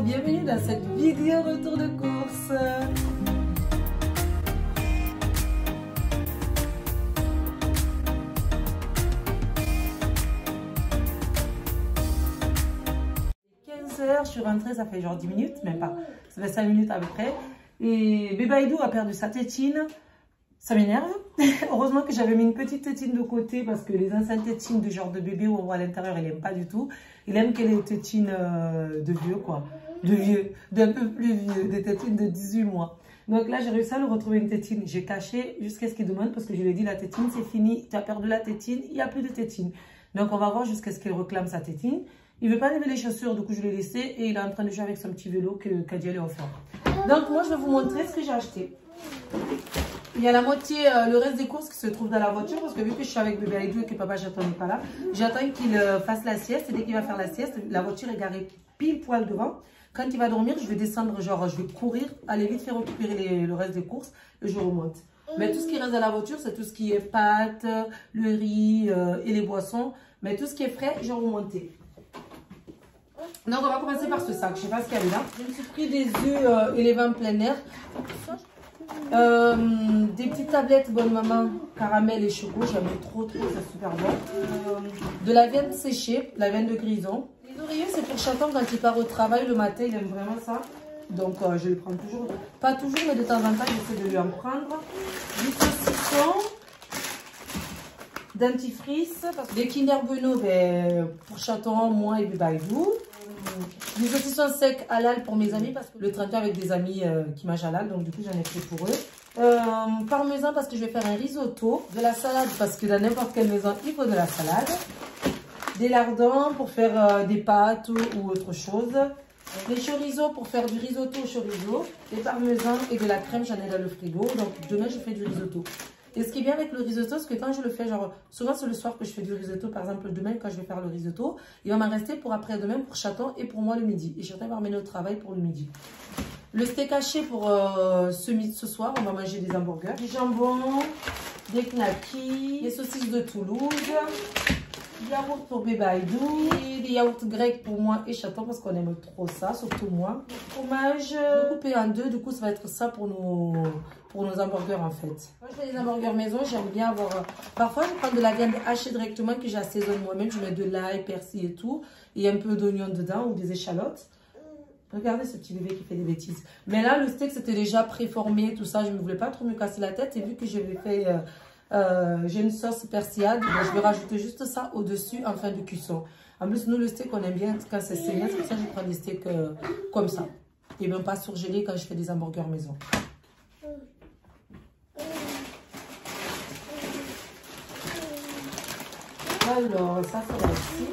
bienvenue dans cette vidéo retour de course. Je suis rentrée, ça fait genre 10 minutes, même pas, ça fait 5 minutes à peu près. Et Bébaïdou a perdu sa tétine, ça m'énerve. Heureusement que j'avais mis une petite tétine de côté parce que les anciennes tétines du genre de bébé où on voit à l'intérieur, il n'aime pas du tout. Il aime que les tétines de vieux, quoi. De vieux, d'un peu plus vieux, des tétines de 18 mois. Donc là, j'ai réussi à lui retrouver une tétine. J'ai caché jusqu'à ce qu'il demande parce que je lui ai dit la tétine, c'est fini, tu as perdu la tétine, il n'y a plus de tétine. Donc on va voir jusqu'à ce qu'il réclame sa tétine. Il ne veut pas lever les chaussures, du coup je l'ai laissé et il est en train de jouer avec son petit vélo que Kadia lui a offert. Donc moi je vais vous montrer ce que j'ai acheté. Il y a la moitié, le reste des courses qui se trouve dans la voiture parce que vu que je suis avec bébé Aïdou et que papa Chaton n'est pas là, j'attends qu'il fasse la sieste et dès qu'il va faire la sieste, la voiture est garée pile poil devant. Quand il va dormir, je vais descendre, genre je vais courir, aller vite faire récupérer le reste des courses et je remonte. Mais tout ce qui reste dans la voiture, c'est tout ce qui est pâtes, le riz et les boissons. Mais tout ce qui est frais, je vais remonter. Donc on va commencer par ce sac, je ne sais pas ce qu'il y avait là. Je me suis pris des œufs élevés en plein air. Des petites tablettes Bonne Maman, caramel et choco, j'aime trop, c'est super bon. De la viande séchée, la viande de grison. Les oreillers c'est pour Chaton quand il part au travail le matin, il aime vraiment ça. Donc je les prends toujours, pas toujours mais de temps en temps j'essaie de lui en prendre. Du saucisson. Dentifrice, des Kinder Bueno ben, pour Chaton, moi et Bébaïdou. Du saucisson sec halal pour mes amis parce que le 31 avec des amis qui mangent halal, donc du coup j'en ai pris pour eux. Parmesan parce que je vais faire un risotto. De la salade parce que dans n'importe quelle maison il faut de la salade. Des lardons pour faire des pâtes ou autre chose. Les chorizo pour faire du risotto au chorizo. Des parmesans et de la crème, j'en ai dans le frigo. Donc demain je fais du risotto. Et ce qui est bien avec le risotto, c'est que quand je le fais, genre, souvent c'est le soir que je fais du risotto, par exemple demain quand je vais faire le risotto, il va m'en rester pour après-demain pour Chaton et pour moi le midi. Et Chaton va ramener au travail pour le midi. Le steak haché pour ce soir, on va manger des hamburgers, du jambon, des knackis, des saucisses de Toulouse, du yaourt pour Bébaïdou, et des yaourts grecs pour moi et Chaton parce qu'on aime trop ça, surtout moi. Fromage coupé en deux, du coup ça va être ça pour nos hamburgers en fait. Moi je fais des hamburgers maison, j'aime bien avoir... Parfois je prends de la viande hachée directement que j'assaisonne moi-même, je mets de l'ail, persil et tout, et un peu d'oignon dedans ou des échalotes. Regardez ce petit bébé qui fait des bêtises. Mais là le steak c'était déjà préformé, tout ça, je ne voulais pas trop me casser la tête et vu que j'avais fait... j'ai une sauce persillade, donc je vais rajouter juste ça au-dessus en fin de cuisson. En plus, nous, le steak, on aime bien quand c'est saignant, c'est pour ça que je prends des steaks comme ça. Et même pas surgelés quand je fais des hamburgers maison. Alors, ça va ici.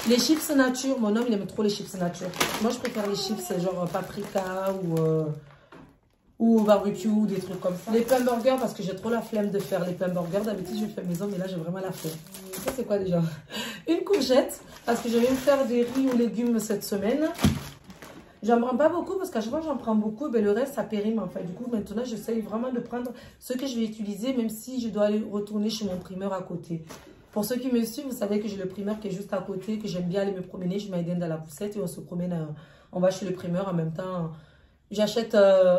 Les chips nature, mon homme, il aime trop les chips nature. Moi, je préfère les chips genre paprika ou barbecue ou des trucs comme ça. Les pains burgers parce que j'ai trop la flemme de faire les pains burgers. D'habitude je le fais maison mais là j'ai vraiment la flemme. Ça c'est quoi déjà? Une courgette parce que je vais me faire des riz aux légumes cette semaine. J'en prends pas beaucoup parce qu'à chaque fois j'en prends beaucoup ben, le reste ça périme en fait. Du coup maintenant j'essaye vraiment de prendre ce que je vais utiliser même si je dois aller retourner chez mon primeur à côté. Pour ceux qui me suivent, vous savez que j'ai le primeur qui est juste à côté, que j'aime bien aller me promener. Je m'aide dans la poussette et on se promène, on va chez le primeur en même temps. J'achète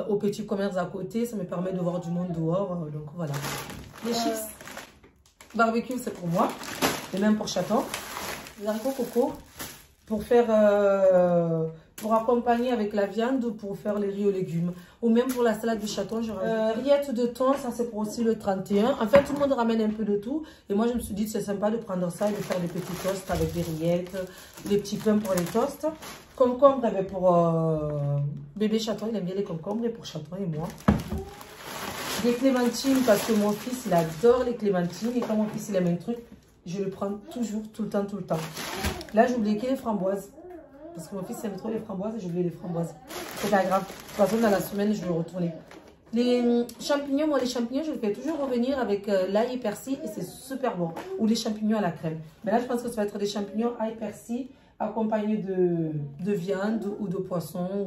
au petit commerce à côté, ça me permet de voir du monde dehors, donc voilà. Les chips barbecue, c'est pour moi, et même pour Chaton. Les haricots coco, pour faire, pour accompagner avec la viande ou pour faire les riz aux légumes. Ou même pour la salade du Chaton, je rajoute. Rillettes de thon, ça c'est pour aussi le 31. En fait, tout le monde ramène un peu de tout. Et moi, je me suis dit, c'est sympa de prendre ça et de faire des petits toasts avec des rillettes, des petits pains pour les toasts. Concombre, eh bien, pour bébé Chaton, il aime bien les concombres et pour Chaton et moi. Des clémentines parce que mon fils, il adore les clémentines. Et quand mon fils, il aime un truc, je le prends toujours, tout le temps, tout le temps. Là, j'ai oublié les framboises. Parce que mon fils aime trop les framboises et j'ai oublié les framboises. C'est pas grave. De toute façon, dans la semaine, je vais retourner. Les champignons, moi, les champignons, je les fais toujours revenir avec l'ail et persil et c'est super bon. Ou les champignons à la crème. Mais là, je pense que ça va être des champignons ail persil accompagnés de viande ou de poisson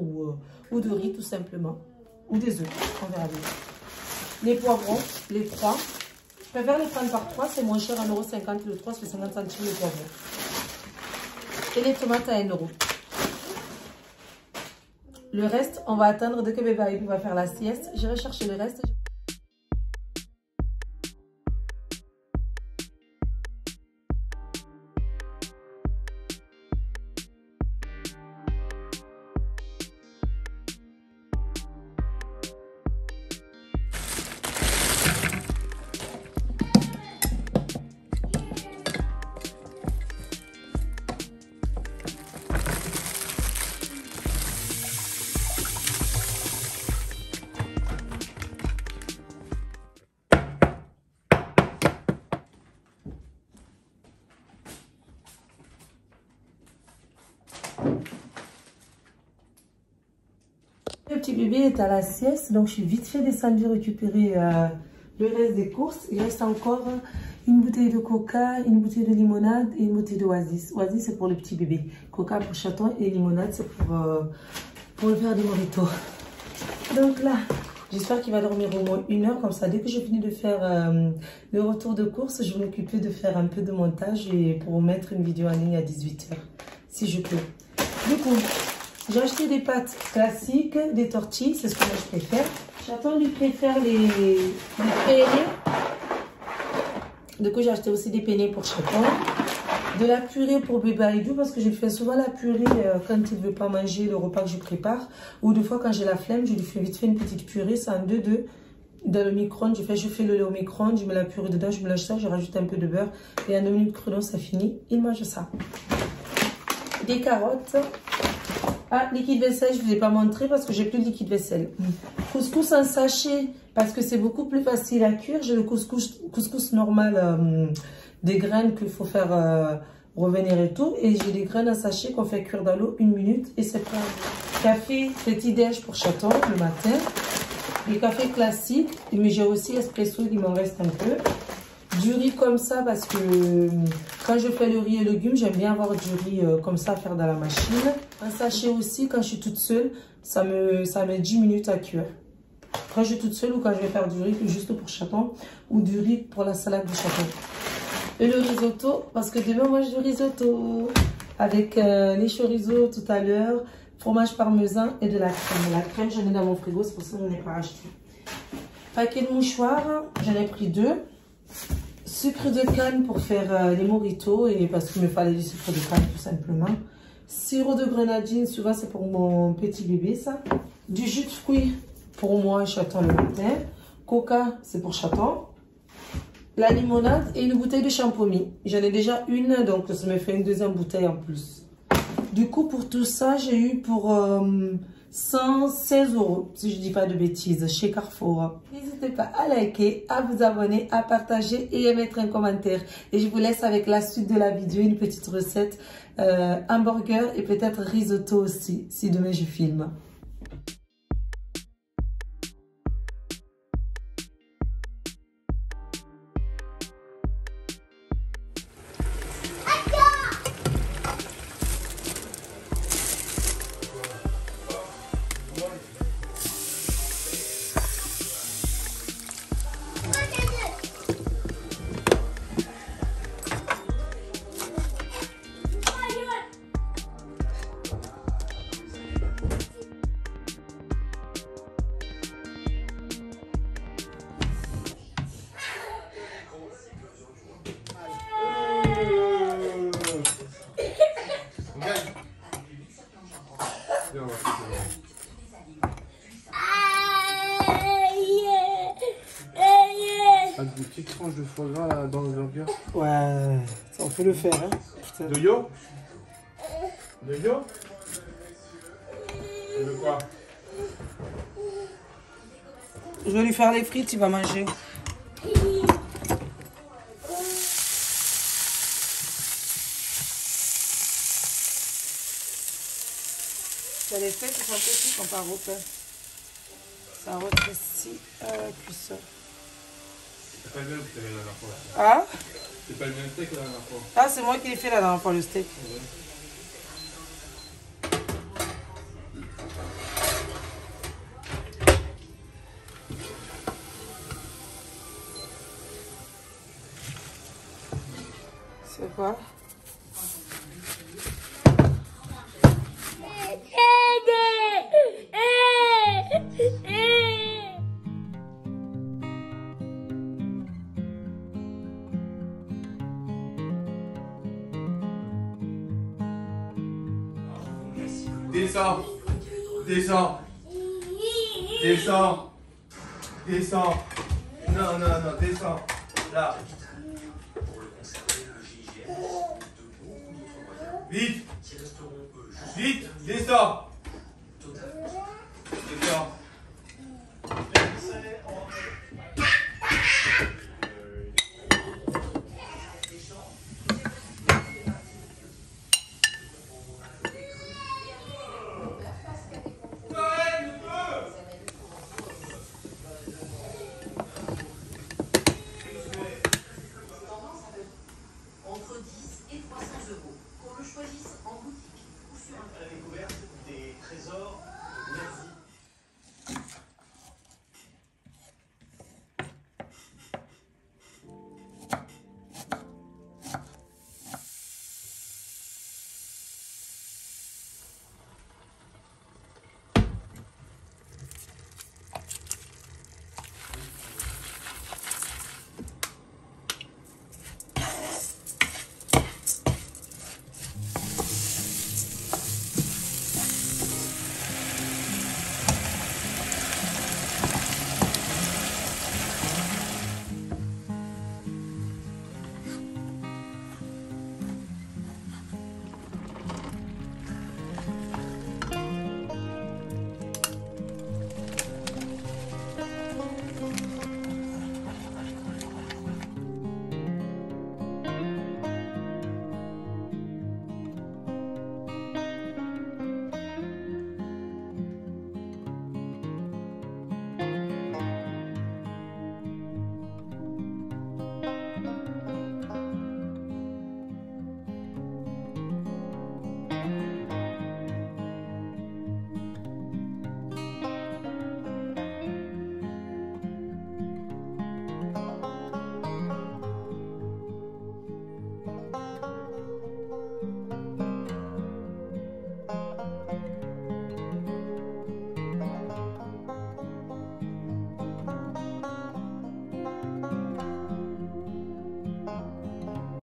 ou de riz tout simplement. Ou des œufs, on verra bien. Les poivrons, les 3. Je préfère les prendre par 3, c'est moins cher, 1,50 € le 3, c'est 50 centimes le poivron. Et les tomates à 1 €. Le reste, on va attendre dès que bébé Aïdou va faire la sieste. J'irai chercher le reste. Le petit bébé est à la sieste, donc je suis vite fait descendue récupérer le reste des courses. Il reste encore une bouteille de coca, une bouteille de limonade et une bouteille d'oasis. Oasis, c'est pour le petit bébé. Coca pour chaton et limonade, c'est pour le faire des mojitos. Donc là, j'espère qu'il va dormir au moins 1 heure. Comme ça, dès que j'ai fini de faire le retour de course, je vais m'occuper de faire un peu de montage et pour mettre une vidéo en ligne à 18 h, si je peux. Du coup, j'ai acheté des pâtes classiques, des tortilles, c'est ce que moi je préfère. Chaton lui préfère les penne. Du coup, j'ai acheté aussi des penne pour chaton. De la purée pour bébé Aïdou parce que je lui fais souvent la purée quand il ne veut pas manger le repas que je prépare. Ou des fois, quand j'ai la flemme, je lui fais vite fait une petite purée. C'est un 2-2 dans le micro-ondes. Je fais le lait au micro-ondes, je mets la purée dedans, je mélange ça, je rajoute un peu de beurre. Et en 2 minutes chrono, ça finit. Il mange ça. Des carottes. Ah, liquide vaisselle, je ne vous ai pas montré parce que j'ai plus de liquide vaisselle. Couscous en sachet parce que c'est beaucoup plus facile à cuire. J'ai le couscous normal des graines qu'il faut faire revenir et tout. Et j'ai des graines en sachet qu'on fait cuire dans l'eau 1 minute. Et c'est prêt. Café petit déj pour chaton le matin. Les cafés classiques. Mais j'ai aussi espresso, il m'en reste un peu. Du riz comme ça parce que quand je fais le riz et légumes, j'aime bien avoir du riz comme ça à faire dans la machine. Un sachet aussi, quand je suis toute seule, ça met 10 minutes à cuire. Quand je suis toute seule ou quand je vais faire du riz juste pour chaton ou du riz pour la salade de chaton. Et le risotto, parce que demain, moi, je risotto avec les chorizo tout à l'heure, fromage parmesan et de la crème. La crème, j'en ai dans mon frigo, c'est pour ça que je n'en ai pas acheté. Paquet de mouchoirs, j'en ai pris 2. Sucre de canne pour faire les mojitos et parce qu'il me fallait du sucre de canne tout simplement. Sirop de grenadine, souvent c'est pour mon petit bébé ça. Du jus de fruits pour moi et chaton le matin. Coca, c'est pour chaton. La limonade et une bouteille de champomis. J'en ai déjà une, donc ça me fait une 2e bouteille en plus. Du coup, pour tout ça, j'ai eu pour 116 €, si je dis pas de bêtises, chez Carrefour. N'hésitez pas à liker, à vous abonner, à partager et à mettre un commentaire. Et je vous laisse avec la suite de la vidéo, une petite recette hamburger et peut-être risotto aussi, si demain je filme. Avec une petite tranche de foie gras là, dans le burger. Ouais, ça on peut le faire. Hein. De yo? De yo? De quoi? Je vais lui faire les frites, il va manger. C'est les frites qui sont petites, on part au pain. Ça rétrécit à la cuisson. C'est pas le même steak la dernière fois. Ah? C'est pas le même steak la dernière fois. Ah, c'est moi qui l'ai fait la dernière fois, le steak. Ouais. C'est quoi? Descends. Descends. Descends. Descends. Non, non, non, descends. Là. Vite. Vite, descends.